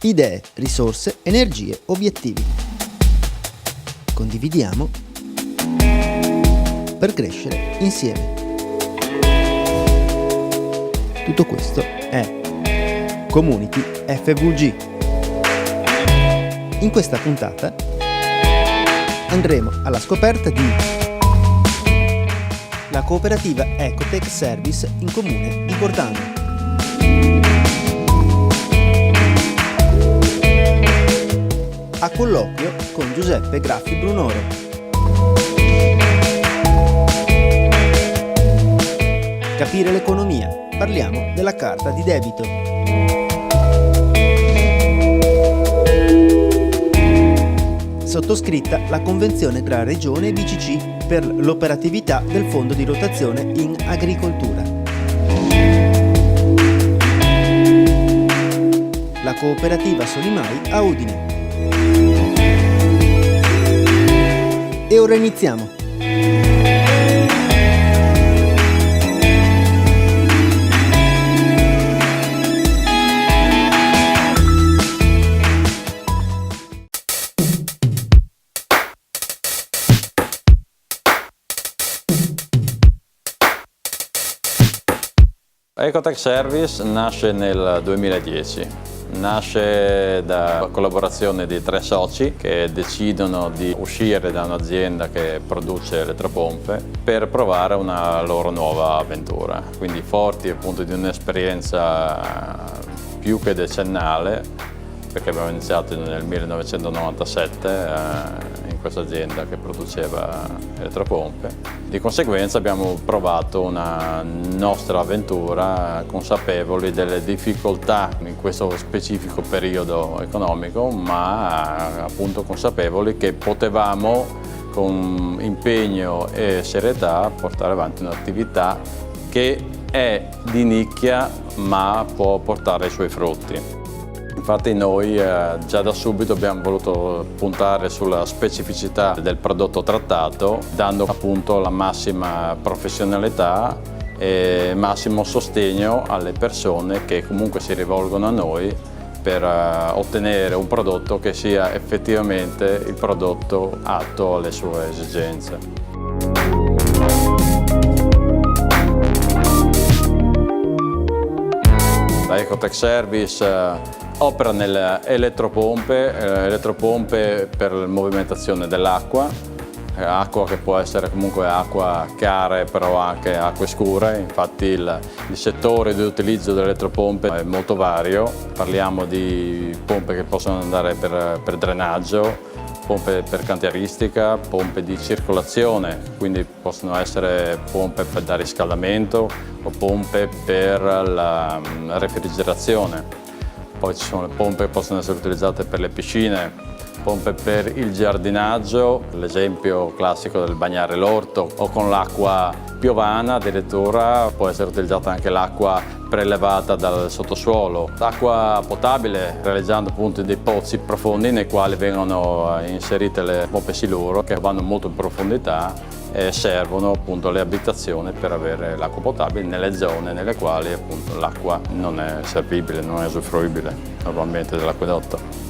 Idee, risorse, energie, obiettivi. Condividiamo per crescere insieme. Tutto questo è Community FVG. In questa puntata andremo alla scoperta di la cooperativa Ecotech Service in comune di Bordano. A colloquio con Giuseppe Graffi Brunoro. Capire l'economia, parliamo della carta di debito. Sottoscritta la convenzione tra Regione e BCC per l'operatività del Fondo di rotazione in agricoltura. La cooperativa Solimai a Udine. E ora iniziamo. Ecotech Service nasce nel 2010. Nasce da collaborazione di 3 soci che decidono di uscire da un'azienda che produce elettropompe per provare una loro nuova avventura. Quindi forti appunto di un'esperienza più che decennale, perché abbiamo iniziato nel 1997 in questa azienda che produceva elettropompe. Di conseguenza abbiamo provato una nostra avventura consapevoli delle difficoltà in questo specifico periodo economico, ma appunto consapevoli che potevamo con impegno e serietà portare avanti un'attività che è di nicchia ma può portare i suoi frutti. Infatti noi già da subito abbiamo voluto puntare sulla specificità del prodotto trattato, dando appunto la massima professionalità e massimo sostegno alle persone che comunque si rivolgono a noi per ottenere un prodotto che sia effettivamente il prodotto atto alle sue esigenze. La Ecotech Service opera nelle eletropompe per la movimentazione dell'acqua, acqua che può essere comunque acqua chiare però anche acque scure. Infatti il settore di utilizzo delle elettropompe è molto vario, parliamo di pompe che possono andare per drenaggio, pompe per cantieristica, pompe di circolazione, quindi possono essere pompe da riscaldamento o pompe per la refrigerazione. Poi ci sono le pompe che possono essere utilizzate per le piscine, pompe per il giardinaggio, l'esempio classico del bagnare l'orto, o con l'acqua piovana addirittura può essere utilizzata anche l'acqua prelevata dal sottosuolo. L'acqua potabile realizzando appunto dei pozzi profondi nei quali vengono inserite le pompe siluro che vanno molto in profondità e servono appunto alle abitazioni per avere l'acqua potabile nelle zone nelle quali appunto l'acqua non è servibile, non è usufruibile normalmente dell'acquedotto.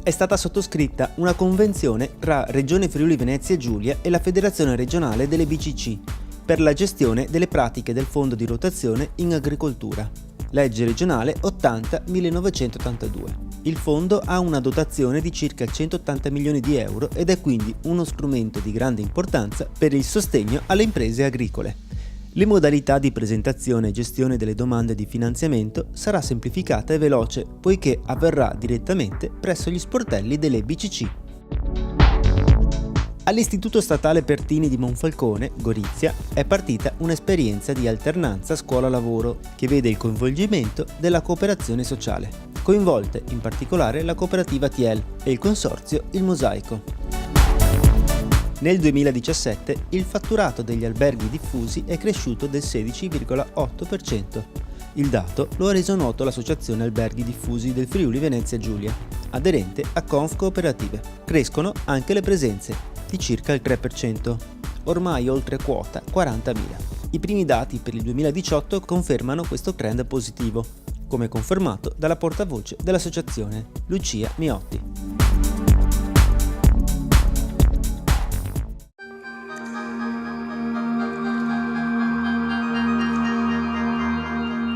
È stata sottoscritta una convenzione tra Regione Friuli Venezia Giulia e la Federazione regionale delle BCC per la gestione delle pratiche del Fondo di rotazione in agricoltura, legge regionale 80-1982. Il fondo ha una dotazione di circa 180 milioni di euro ed è quindi uno strumento di grande importanza per il sostegno alle imprese agricole. Le modalità di presentazione e gestione delle domande di finanziamento sarà semplificata e veloce, poiché avverrà direttamente presso gli sportelli delle BCC. All'Istituto Statale Pertini di Monfalcone, Gorizia, è partita un'esperienza di alternanza scuola-lavoro che vede il coinvolgimento della cooperazione sociale, coinvolte in particolare la cooperativa Tiel e il consorzio Il Mosaico. Nel 2017 il fatturato degli alberghi diffusi è cresciuto del 16,8%. Il dato lo ha reso noto l'Associazione Alberghi Diffusi del Friuli Venezia Giulia, aderente a Conf Cooperative. Crescono anche le presenze, di circa il 3%, ormai oltre quota 40.000. I primi dati per il 2018 confermano questo trend positivo, come confermato dalla portavoce dell'associazione, Lucia Miotti.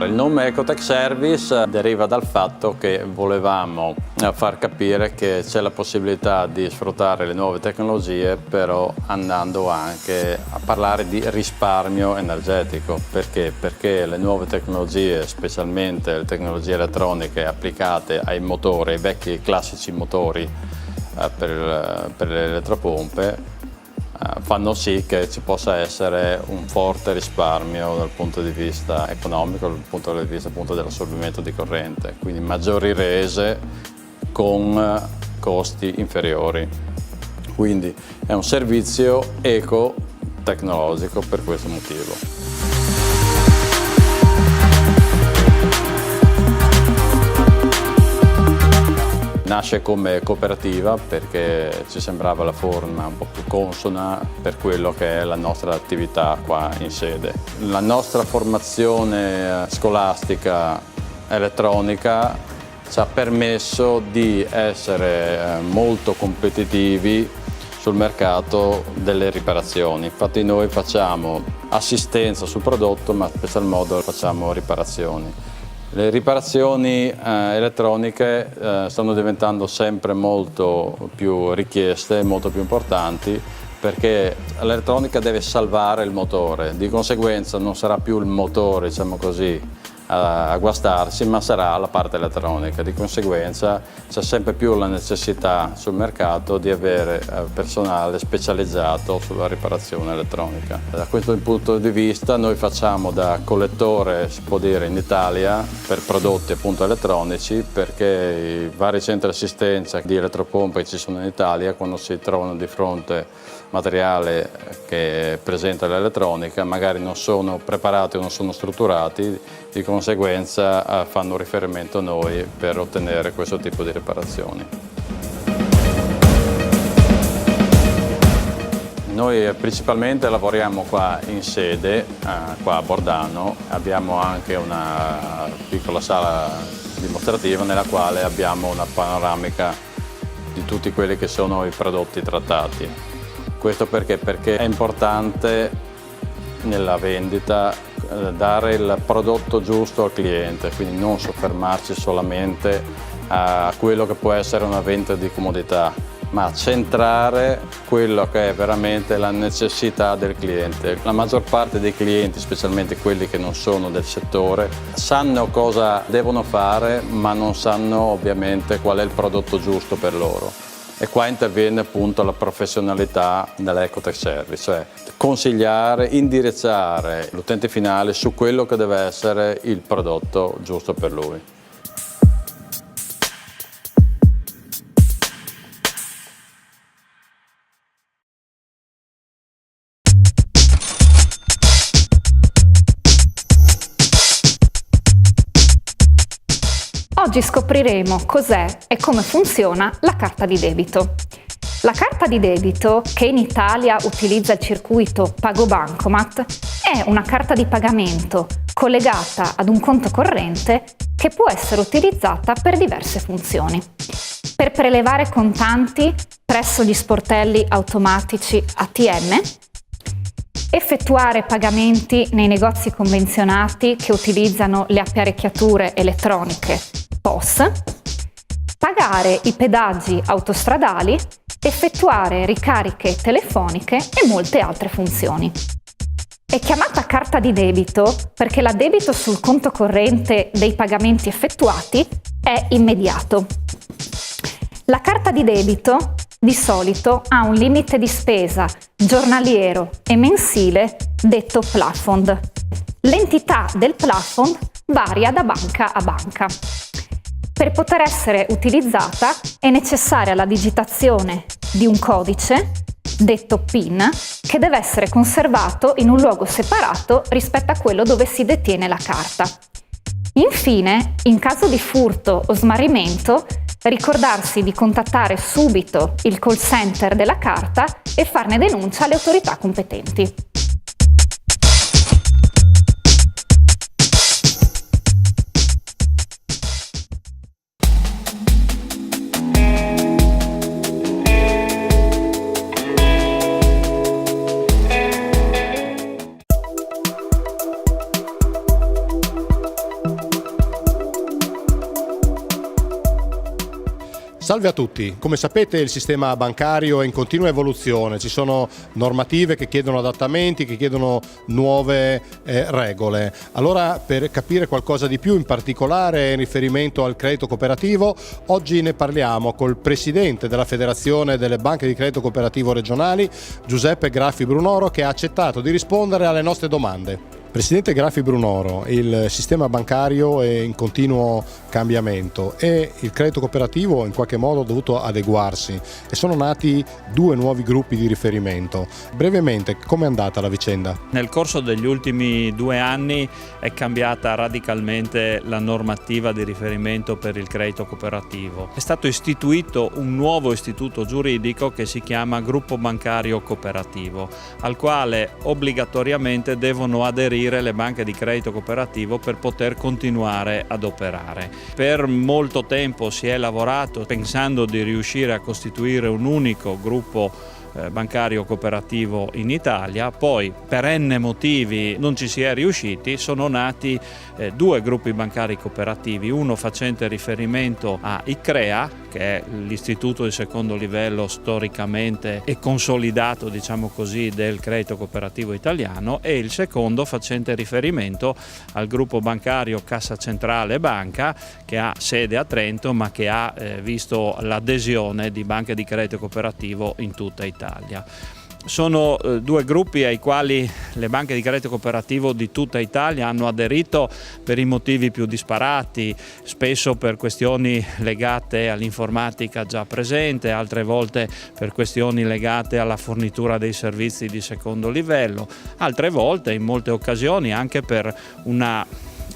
Il nome Ecotech Service deriva dal fatto che volevamo far capire che c'è la possibilità di sfruttare le nuove tecnologie, però andando anche a parlare di risparmio energetico. Perché? Perché le nuove tecnologie, specialmente le tecnologie elettroniche applicate ai motori, ai vecchi classici motori per le elettropompe, fanno sì che ci possa essere un forte risparmio dal punto di vista economico, dal punto di vista appunto dell'assorbimento di corrente, quindi maggiori rese con costi inferiori. Quindi è un servizio eco-tecnologico per questo motivo. Nasce come cooperativa perché ci sembrava la forma un po' più consona per quello che è la nostra attività qua in sede. La nostra formazione scolastica elettronica ci ha permesso di essere molto competitivi sul mercato delle riparazioni. Infatti noi facciamo assistenza sul prodotto, ma in special modo facciamo riparazioni. Le riparazioni elettroniche stanno diventando sempre molto più richieste, molto più importanti, perché l'elettronica deve salvare il motore, di conseguenza non sarà più il motore, diciamo così, a guastarsi, ma sarà la parte elettronica. Di conseguenza c'è sempre più la necessità sul mercato di avere personale specializzato sulla riparazione elettronica. Da questo punto di vista noi facciamo da collettore, si può dire, in Italia per prodotti appunto elettronici, perché i vari centri di assistenza di elettropompe che ci sono in Italia, quando si trovano di fronte materiale che presenta l'elettronica, magari non sono preparati o non sono strutturati, di conseguenza fanno riferimento a noi per ottenere questo tipo di riparazioni. Noi principalmente lavoriamo qua in sede, qua a Bordano. Abbiamo anche una piccola sala dimostrativa nella quale abbiamo una panoramica di tutti quelli che sono i prodotti trattati. Questo perché? Perché è importante nella vendita dare il prodotto giusto al cliente, quindi non soffermarci solamente a quello che può essere una vendita di comodità, ma centrare quello che è veramente la necessità del cliente. La maggior parte dei clienti, specialmente quelli che non sono del settore, sanno cosa devono fare, ma non sanno ovviamente qual è il prodotto giusto per loro. E qua interviene appunto la professionalità dell'Ecotech Service, cioè consigliare, indirizzare l'utente finale su quello che deve essere il prodotto giusto per lui. Oggi scopriremo cos'è e come funziona la carta di debito. La carta di debito, che in Italia utilizza il circuito Pago Bancomat, è una carta di pagamento collegata ad un conto corrente che può essere utilizzata per diverse funzioni. Per prelevare contanti presso gli sportelli automatici ATM, effettuare pagamenti nei negozi convenzionati che utilizzano le apparecchiature elettroniche POS, pagare i pedaggi autostradali, effettuare ricariche telefoniche e molte altre funzioni. È chiamata carta di debito perché l'addebito sul conto corrente dei pagamenti effettuati è immediato. La carta di debito di solito ha un limite di spesa giornaliero e mensile detto plafond. L'entità del plafond varia da banca a banca. Per poter essere utilizzata è necessaria la digitazione di un codice detto PIN, che deve essere conservato in un luogo separato rispetto a quello dove si detiene la carta. Infine, in caso di furto o smarrimento, ricordarsi di contattare subito il call center della carta e farne denuncia alle autorità competenti. Salve a tutti, come sapete il sistema bancario è in continua evoluzione, ci sono normative che chiedono adattamenti, che chiedono nuove regole. Allora, per capire qualcosa di più, in particolare in riferimento al credito cooperativo, oggi ne parliamo col presidente della Federazione delle Banche di Credito Cooperativo Regionali, Giuseppe Graffi Brunoro, che ha accettato di rispondere alle nostre domande. Presidente Graffi Brunoro, il sistema bancario è in continuo cambiamento e il credito cooperativo in qualche modo ha dovuto adeguarsi e sono nati due nuovi gruppi di riferimento. Brevemente, com'è andata la vicenda? Nel corso degli ultimi 2 anni è cambiata radicalmente la normativa di riferimento per il credito cooperativo. È stato istituito un nuovo istituto giuridico che si chiama Gruppo Bancario Cooperativo, al quale obbligatoriamente devono aderire le banche di credito cooperativo per poter continuare ad operare. Per molto tempo si è lavorato pensando di riuscire a costituire un unico gruppo bancario cooperativo in Italia, poi per n motivi non ci si è riusciti, sono nati 2 gruppi bancari cooperativi, uno facente riferimento a ICCREA, che è l'istituto di secondo livello storicamente e consolidato, diciamo così, del credito cooperativo italiano, e il secondo facente riferimento al gruppo bancario Cassa Centrale Banca, che ha sede a Trento ma che ha visto l'adesione di banche di credito cooperativo in tutta Italia. Sono 2 gruppi ai quali le banche di credito cooperativo di tutta Italia hanno aderito per i motivi più disparati, spesso per questioni legate all'informatica già presente, altre volte per questioni legate alla fornitura dei servizi di secondo livello, altre volte, in molte occasioni, anche per una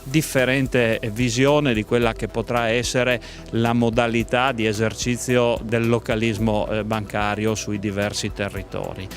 differente visione di quella che potrà essere la modalità di esercizio del localismo bancario sui diversi territori.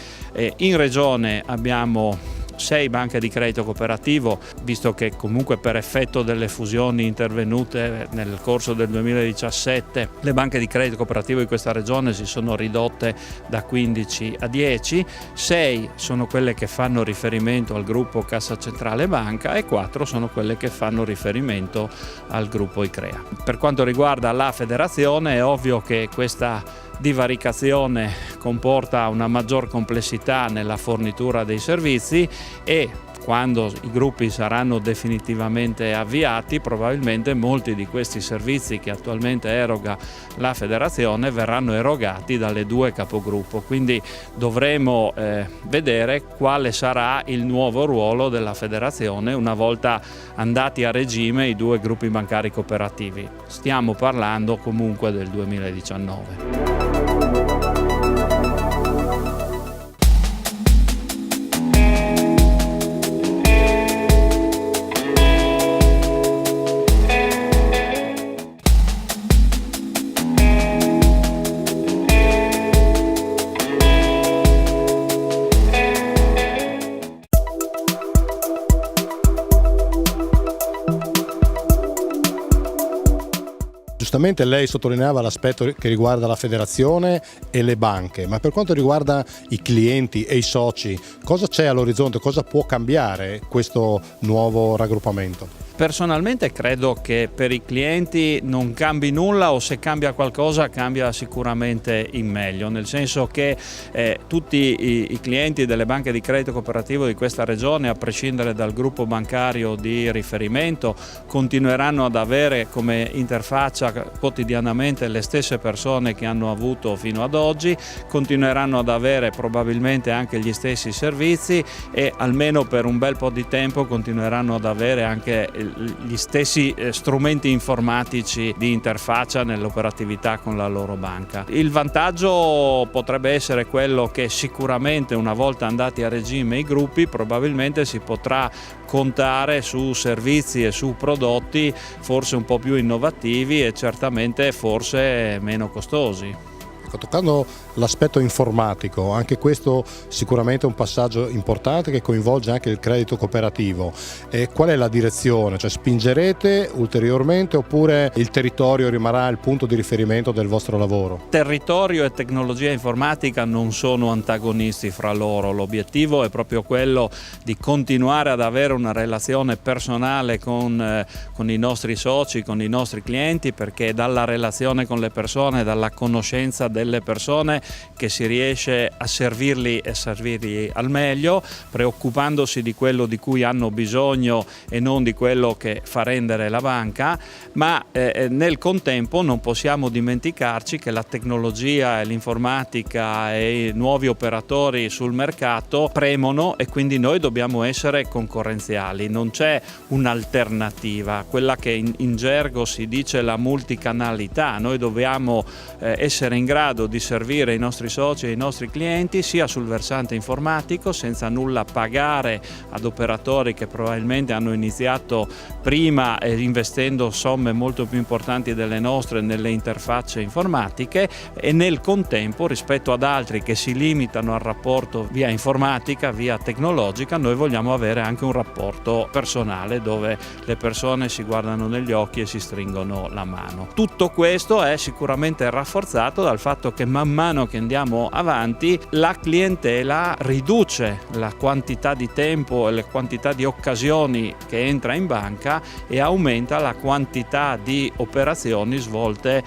In Regione abbiamo 6 banche di credito cooperativo, visto che comunque per effetto delle fusioni intervenute nel corso del 2017 le banche di credito cooperativo di questa regione si sono ridotte da 15 a 10, 6 sono quelle che fanno riferimento al gruppo Cassa Centrale Banca e 4 sono quelle che fanno riferimento al gruppo ICCREA. Per quanto riguarda la federazione è ovvio che questa divaricazione comporta una maggior complessità nella fornitura dei servizi e quando i gruppi saranno definitivamente avviati, probabilmente molti di questi servizi che attualmente eroga la federazione verranno erogati dalle 2 capogruppo, quindi dovremo vedere quale sarà il nuovo ruolo della federazione una volta andati a regime i 2 gruppi bancari cooperativi. Stiamo parlando comunque del 2019. Giustamente lei sottolineava l'aspetto che riguarda la federazione e le banche, ma per quanto riguarda i clienti e i soci, cosa c'è all'orizzonte, cosa può cambiare questo nuovo raggruppamento? Personalmente credo che per i clienti non cambi nulla o se cambia qualcosa cambia sicuramente in meglio, nel senso che tutti i clienti delle banche di credito cooperativo di questa regione, a prescindere dal gruppo bancario di riferimento, continueranno ad avere come interfaccia quotidianamente le stesse persone che hanno avuto fino ad oggi, continueranno ad avere probabilmente anche gli stessi servizi e almeno per un bel po' di tempo continueranno ad avere anche gli stessi strumenti informatici di interfaccia nell'operatività con la loro banca. Il vantaggio potrebbe essere quello che sicuramente una volta andati a regime i gruppi probabilmente si potrà contare su servizi e su prodotti forse un po' più innovativi e certamente forse meno costosi. Toccando l'aspetto informatico, anche questo sicuramente è un passaggio importante che coinvolge anche il credito cooperativo. Qual è la direzione? Cioè, spingerete ulteriormente oppure il territorio rimarrà il punto di riferimento del vostro lavoro? Territorio e tecnologia informatica non sono antagonisti fra loro, l'obiettivo è proprio quello di continuare ad avere una relazione personale con i nostri soci, con i nostri clienti, perché è dalla relazione con le persone, dalla conoscenza delle persone che si riesce a servirli e servirli al meglio, preoccupandosi di quello di cui hanno bisogno e non di quello che fa rendere la banca, ma nel contempo non possiamo dimenticarci che la tecnologia e l'informatica e i nuovi operatori sul mercato premono e quindi noi dobbiamo essere concorrenziali, non c'è un'alternativa, quella che in gergo si dice la multicanalità, noi dobbiamo essere in grado di servire i nostri soci e i nostri clienti sia sul versante informatico senza nulla pagare ad operatori che probabilmente hanno iniziato prima investendo somme molto più importanti delle nostre nelle interfacce informatiche e nel contempo rispetto ad altri che si limitano al rapporto via informatica, via tecnologica, noi vogliamo avere anche un rapporto personale dove le persone si guardano negli occhi e si stringono la mano. Tutto questo è sicuramente rafforzato dal fatto che man mano che andiamo avanti la clientela riduce la quantità di tempo e le quantità di occasioni che entra in banca e aumenta la quantità di operazioni svolte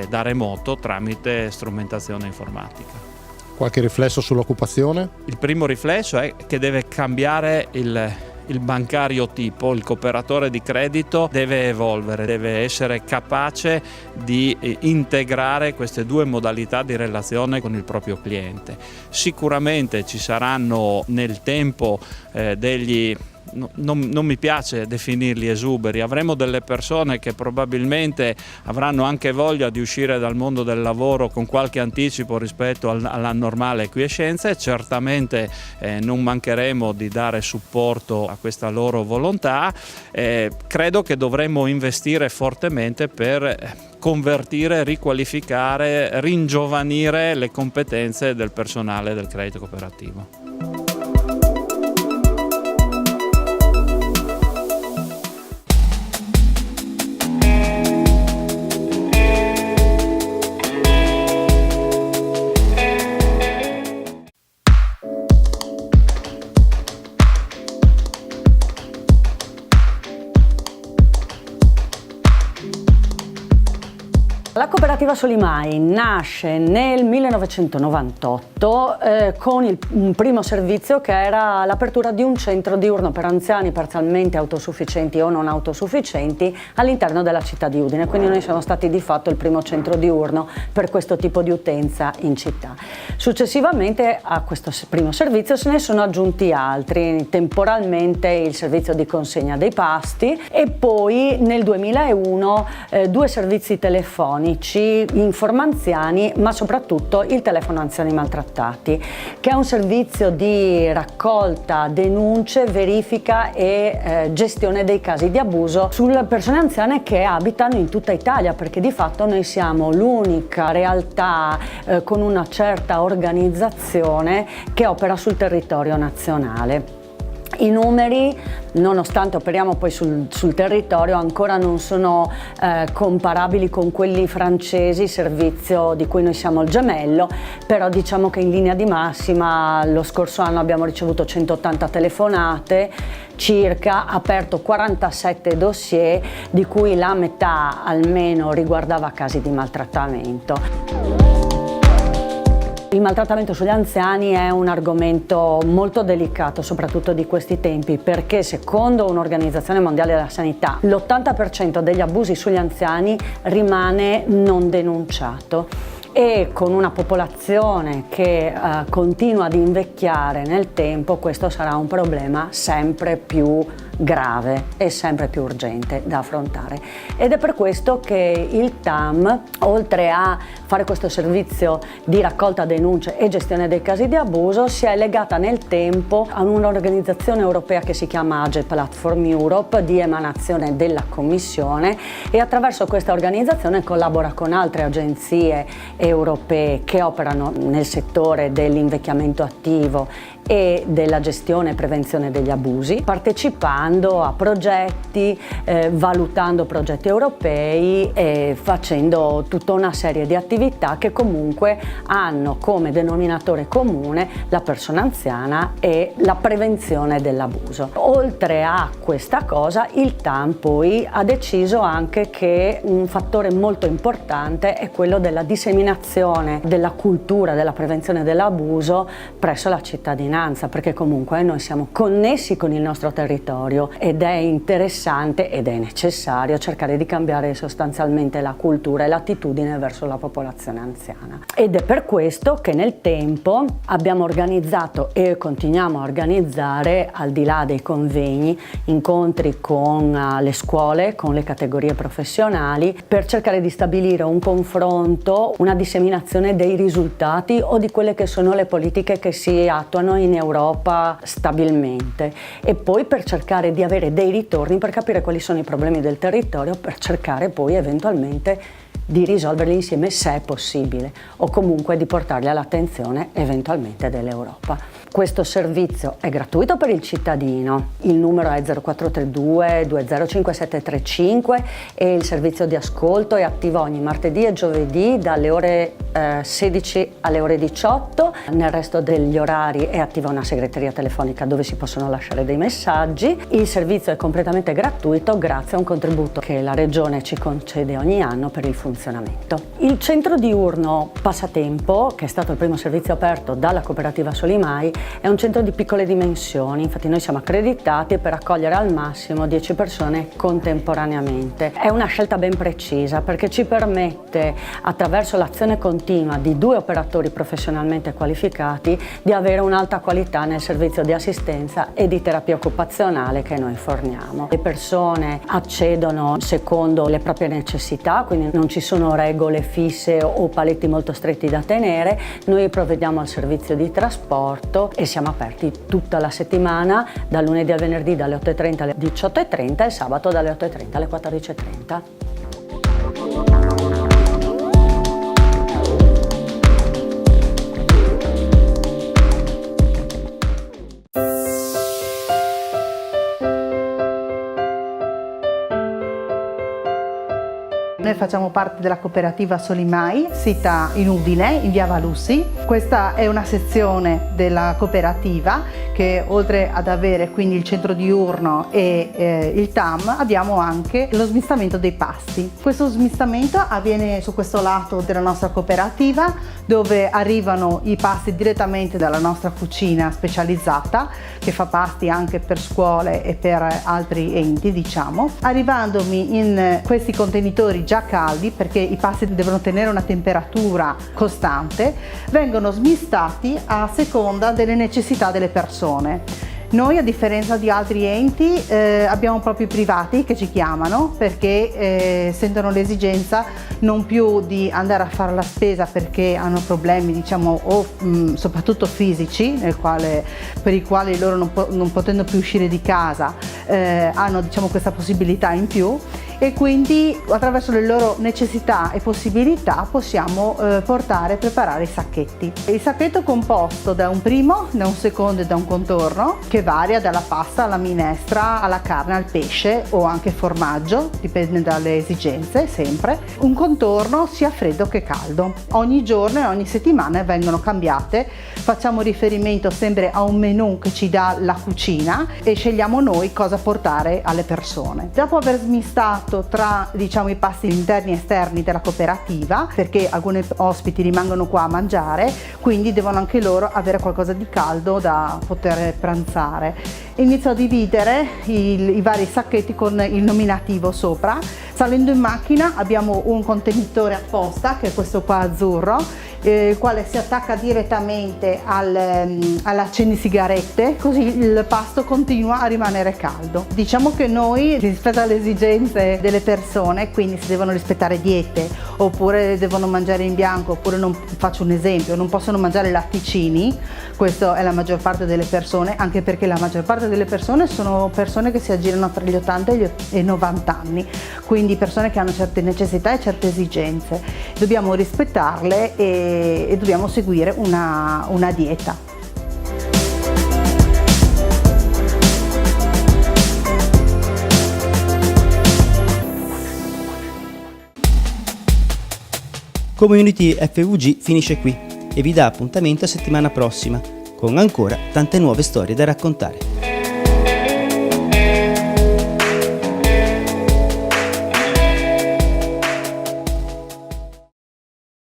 da remoto tramite strumentazione informatica. Qualche riflesso sull'occupazione? Il primo riflesso è che deve cambiare il bancario tipo, il cooperatore di credito deve evolvere, deve essere capace di integrare queste due modalità di relazione con il proprio cliente. Sicuramente ci saranno nel tempo non mi piace definirli esuberi, avremo delle persone che probabilmente avranno anche voglia di uscire dal mondo del lavoro con qualche anticipo rispetto alla normale quiescenza e certamente non mancheremo di dare supporto a questa loro volontà. Credo che dovremmo investire fortemente per convertire, riqualificare, ringiovanire le competenze del personale del credito cooperativo. La cooperativa Solimai nasce nel 1998 con un primo servizio che era l'apertura di un centro diurno per anziani parzialmente autosufficienti o non autosufficienti all'interno della città di Udine, quindi noi siamo stati di fatto il primo centro diurno per questo tipo di utenza in città. Successivamente a questo primo servizio se ne sono aggiunti altri, temporalmente il servizio di consegna dei pasti e poi nel 2001 due servizi telefonici Informanziani, ma soprattutto il telefono anziani maltrattati, che è un servizio di raccolta, denunce, verifica e gestione dei casi di abuso sulle persone anziane che abitano in tutta Italia, perché di fatto noi siamo l'unica realtà con una certa organizzazione che opera sul territorio nazionale. I numeri, nonostante operiamo poi sul territorio, ancora non sono comparabili con quelli francesi, servizio di cui noi siamo il gemello, però diciamo che in linea di massima lo scorso anno abbiamo ricevuto 180 telefonate, circa aperto 47 dossier, di cui la metà almeno riguardava casi di maltrattamento. Il maltrattamento sugli anziani è un argomento molto delicato, soprattutto di questi tempi, perché secondo un'Organizzazione Mondiale della Sanità l'80% degli abusi sugli anziani rimane non denunciato. E con una popolazione che continua ad invecchiare nel tempo, questo sarà un problema sempre più grave e sempre più urgente da affrontare. Ed è per questo che il TAM, oltre a fare questo servizio di raccolta denunce e gestione dei casi di abuso, si è legata nel tempo a un'organizzazione europea che si chiama AGE Platform Europe, di emanazione della Commissione, e attraverso questa organizzazione collabora con altre agenzie europee che operano nel settore dell'invecchiamento attivo e della gestione e prevenzione degli abusi, partecipando a progetti, valutando progetti europei e facendo tutta una serie di attività che comunque hanno come denominatore comune la persona anziana e la prevenzione dell'abuso. Oltre a questa cosa, il TAM poi ha deciso anche che un fattore molto importante è quello della disseminazione della cultura della prevenzione dell'abuso presso la cittadinanza, perché comunque noi siamo connessi con il nostro territorio ed è interessante ed è necessario cercare di cambiare sostanzialmente la cultura e l'attitudine verso la popolazione anziana. Ed è per questo che nel tempo abbiamo organizzato e continuiamo a organizzare, al di là dei convegni, incontri con le scuole, con le categorie professionali, per cercare di stabilire un confronto, una disseminazione dei risultati o di quelle che sono le politiche che si attuano in Europa stabilmente, e poi per cercare di avere dei ritorni per capire quali sono i problemi del territorio, per cercare poi eventualmente di risolverli insieme se è possibile, o comunque di portarli all'attenzione eventualmente dell'Europa. Questo servizio è gratuito per il cittadino, il numero è 0432 205735 e il servizio di ascolto è attivo ogni martedì e giovedì dalle ore 16 alle ore 18. Nel resto degli orari è attiva una segreteria telefonica dove si possono lasciare dei messaggi. Il servizio è completamente gratuito grazie a un contributo che la Regione ci concede ogni anno per il funzionamento. Il centro diurno Passatempo, che è stato il primo servizio aperto dalla cooperativa Solimai, è un centro di piccole dimensioni, infatti noi siamo accreditati per accogliere al massimo 10 persone contemporaneamente. È una scelta ben precisa perché ci permette, attraverso l'azione continua di 2 operatori professionalmente qualificati, di avere un'alta qualità nel servizio di assistenza e di terapia occupazionale che noi forniamo. Le persone accedono secondo le proprie necessità, quindi non ci sono regole fisse o paletti molto stretti da tenere. Noi provvediamo al servizio di trasporto e siamo aperti tutta la settimana, dal lunedì al venerdì dalle 8:30 alle 18:30 e sabato dalle 8:30 alle 14:30. Noi facciamo parte della cooperativa Solimai, sita in Udine, in via Valussi. Questa è una sezione della cooperativa che, oltre ad avere quindi il centro diurno e il TAM, abbiamo anche lo smistamento dei pasti. Questo smistamento avviene su questo lato della nostra cooperativa, dove arrivano i pasti direttamente dalla nostra cucina specializzata, che fa pasti anche per scuole e per altri enti, diciamo, arrivandomi in questi contenitori già caldi, perché i pasti devono tenere una temperatura costante, vengono smistati a seconda delle necessità delle persone. Noi, a differenza di altri enti, abbiamo proprio i privati che ci chiamano perché sentono l'esigenza non più di andare a fare la spesa perché hanno problemi, diciamo, o soprattutto fisici, per i quali loro non potendo più uscire di casa hanno, diciamo, questa possibilità in più, e quindi attraverso le loro necessità e possibilità possiamo portare e preparare i sacchetti. Il sacchetto è composto da un primo, da un secondo e da un contorno, che varia dalla pasta alla minestra, alla carne, al pesce o anche formaggio, dipende dalle esigenze sempre. Un contorno sia freddo che caldo. Ogni giorno e ogni settimana vengono cambiate, facciamo riferimento sempre a un menù che ci dà la cucina e scegliamo noi cosa portare alle persone. Dopo aver smistato tra, diciamo, i pasti interni e esterni della cooperativa, perché alcuni ospiti rimangono qua a mangiare, quindi devono anche loro avere qualcosa di caldo da poter pranzare. Inizio a dividere i vari sacchetti con il nominativo sopra. Salendo in macchina abbiamo un contenitore apposta, che è questo qua azzurro, il quale si attacca direttamente all'accendisigarette, così il pasto continua a rimanere caldo. Diciamo che noi, rispetto alle esigenze delle persone, quindi si devono rispettare diete, oppure devono mangiare in bianco, oppure faccio un esempio, non possono mangiare latticini, questo è la maggior parte delle persone, anche perché la maggior parte delle persone sono persone che si aggirano tra gli 80 e i 90 anni, quindi persone che hanno certe necessità e certe esigenze. Dobbiamo rispettarle e dobbiamo seguire una dieta. Community FVG finisce qui e vi dà appuntamento a settimana prossima con ancora tante nuove storie da raccontare.